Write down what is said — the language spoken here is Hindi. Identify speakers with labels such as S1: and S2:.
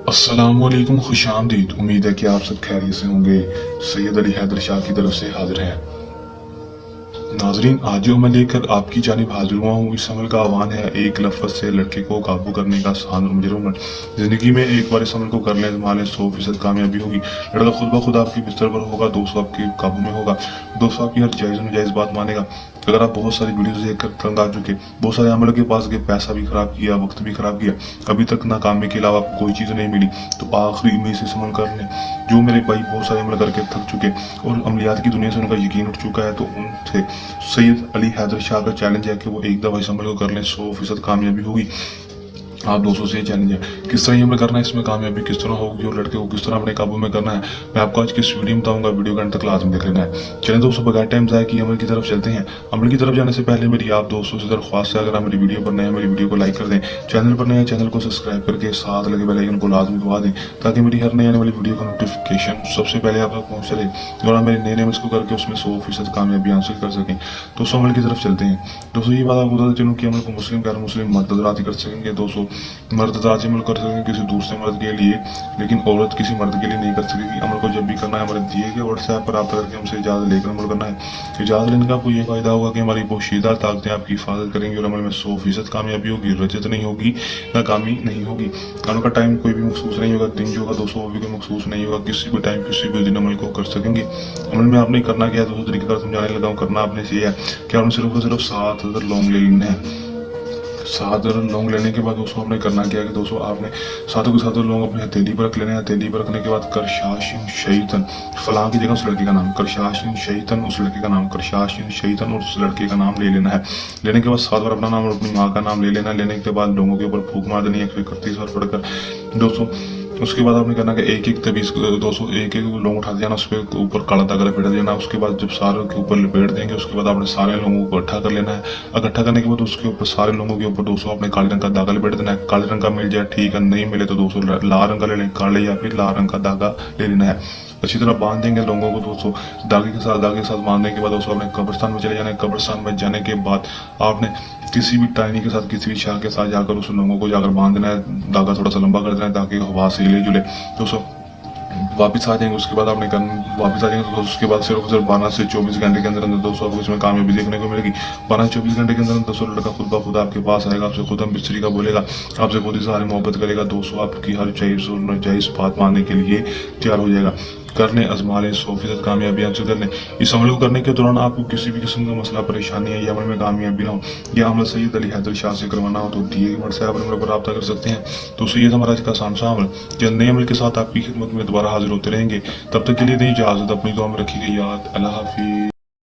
S1: अस्सलामुअलैकुम, खुशामदीद। उम्मीद है कि आप सब खैरियत से होंगे। सैयद अली हैदर शाह की तरफ से हाजिर हैं। नाजरीन, आज जो मैं लेकर आपकी जानिब हाजिर हुआ हूँ, इस अमल का आह्वान है एक लफ्ज़ से लड़के को काबू करने का आसान मुजरम। जिंदगी में एक बार इस अमल को कर लें, माने 100% कामयाबी होगी। लड़का खुद ब खुद आपके बिस्तर पर होगा, दोस्तों आपके काबू में होगा, दोस्तों आपकी हर जायज़ नाजायज़ बात मानेगा। अगर आप बहुत सारी वीडियोस देखकर तंग आ चुके, बहुत सारे अमल के पास गए, पैसा भी खराब किया, वक्त भी खराब किया, अभी तक नाकामी के अलावा आपको कोई चीज़ नहीं मिली, तो आखिरी में से अमल कर लें। जो मेरे भाई बहुत सारे अमल करके थक चुके और अमलियात की दुनिया से उनका यकीन उठ चुका है, तो उनसे सैयद अली हैदर शाह का चैलेंज है कि वो एक दफ़ा इस अमल को कर लें, 100% कामयाबी होगी। आप दोस्तों से चैलेंज है, किस तरह अमल करना है, इसमें कामयाबी किस तरह होगी और लड़के को किस तरह अपने काबू में करना है, मैं आपको आज की इस वीडियो में बताऊंगा। वीडियो के अंत तक लाजमी देख लेना है। चलें दोस्तों, बगैर टाइम ज़ाया किए अमल की तरफ चलते हैं। अमल की तरफ जाने से पहले मेरी आप दोस्तों से दरख्वास्त है, अगर आप मेरी वीडियो पर नए हैं, मेरी वीडियो को लाइक कर दें, चैनल पर नए हैं चैनल को सब्सक्राइब करके साथ लगे बेल आइकन को लाजमी दबा दें, ताकि मेरी हर नई आने वाली वीडियो का नोटिफिकेशन सबसे पहले आप तक पहुँच चले और आप मेरे नए अमल को करके उसमें 100% कामयाबी हासिल कर सकें। दोस्तों, अमल की तरफ चलते हैं। दोस्तों, ये बात आपको बताते चलूँ कि अमल को मुस्लिम गैर मुस्लिम मर्द हज़रात ही कर सकेंगे। दोस्तों, मर्द हज़रात अमल कर सकेंगे किसी दूसरे मर्द के लिए, लेकिन औरत किसी मर्द के लिए नहीं कर सकेगी। अमल को जब भी करना है, हमारे दिए गए व्हाट्सएप पर रब्ता करके हमसे इजाज़त लेकर अमल करना है। इजाज़त लेने का आपको ये फ़ायदा होगा कि हमारी पोशीदा ताकतें आपकी हिफाजत करेंगी और अमल में 100% कामयाबी होगी, रजत नहीं होगी, नाकामी नहीं होगी। अमल का टाइम कोई भी मखसूस नहीं होगा, दिन जो होगा दोस्तों वो भी कोई मखसूस नहीं होगा, किसी भी टाइम किसी भी दिन अमल को कर सकेंगे। अमल में आपने करना क्या है दोस्तों, तरीका समझाने लगा हूँ। करना आपने से है कि आपने सिर्फ और सिर्फ 7 लौंग ले लेने हैं। 7 लौंग लेने के बाद दोस्तों आपने करना क्या है कि दोस्तों आपने सातों के सातों लौंग अपने हथेली पर रख लेने हैं। हथेली पर रखने के बाद करशाशिन शैतन, फलां की जगह उस लड़के का नाम, करशाशिन शैतन उस लड़के का नाम, करशाशिन शैतन उस लड़के का नाम ले लेना है। लेने के बाद 7 बार अपना नाम और अपनी माँ का नाम ले लेना है। लेने के बाद लोगों के ऊपर फूंक मार देनी है 131 बार पढ़कर दोस्तों। उसके बाद आपने करना कि एक एक तबीज दोस्तों एक एक लौंग उठा देना, उसके ऊपर काला धागा लपेट देना। उसके बाद जब सारे के ऊपर लपेट देंगे, उसके बाद आपने सारे लोगों को इकट्ठा कर लेना है। इकट्ठा करने के बाद उसके ऊपर सारे लोगों के ऊपर दोस्तों आपने काले रंग का धागा लपेट देना है। काले रंग का मिल जाए ठीक है, नहीं मिले तो दोस्तों लाल रंग का ले लें, काले या फिर लाल रंग का धागा ले लेना है। अच्छी तरह बांध देंगे लोगों को दोस्तों, धागे के साथ बांधने के बाद दोस्तों आपने कब्रिस्तान में चले जाना है। कब्रिस्तान में जाने के बाद आपने किसी भी टाइनी के साथ, किसी भी शाह के साथ जाकर उस लोगों को जाकर बांध देना है। धागा थोड़ा सा लंबा कर देना है ताकि हवा से हिले जुले दोस्तों। वापस आ जाएंगे, उसके बाद आपने वापस आ जाएंगे तो उसके बाद सिर्फ 12 से 24 घंटे के अंदर अंदर दोस्तों आपको इसमें कामयाबी देखने को मिलेगी। 12 से 24 घंटे के अंदर दोस्तों लड़का खुद ब खुद आपके पास आएगा, आपसे खुद हम बिस्तरी का बोलेगा, आपसे खुद ही सारी मोहब्बत करेगा दोस्तों, आपकी हर जायज़ और नाजायज़ बात मानने के लिए तैयार हो जाएगा। करने आजमा लें, 100% कामयाबी हासिल कर लें। इस अमल को करने के दौरान आपको किसी भी किस्म का मसला परेशानी है या अमल में कामयाबी ना हो, या अमल सैयद अली हैदर शाह से करवाना हो, तो दिए व्हाट्सएप नंबर पर रब्ता कर सकते हैं। तो सैयद हमारा आज का आसान सा अमल, जल्द नए अमल के साथ आपकी खिदमत में दोबारा हाजिर होते रहेंगे। तब तक के लिए दी इजाज़त, अपनी दुआ में रखी गई याद। अल्लाह हाफिज़।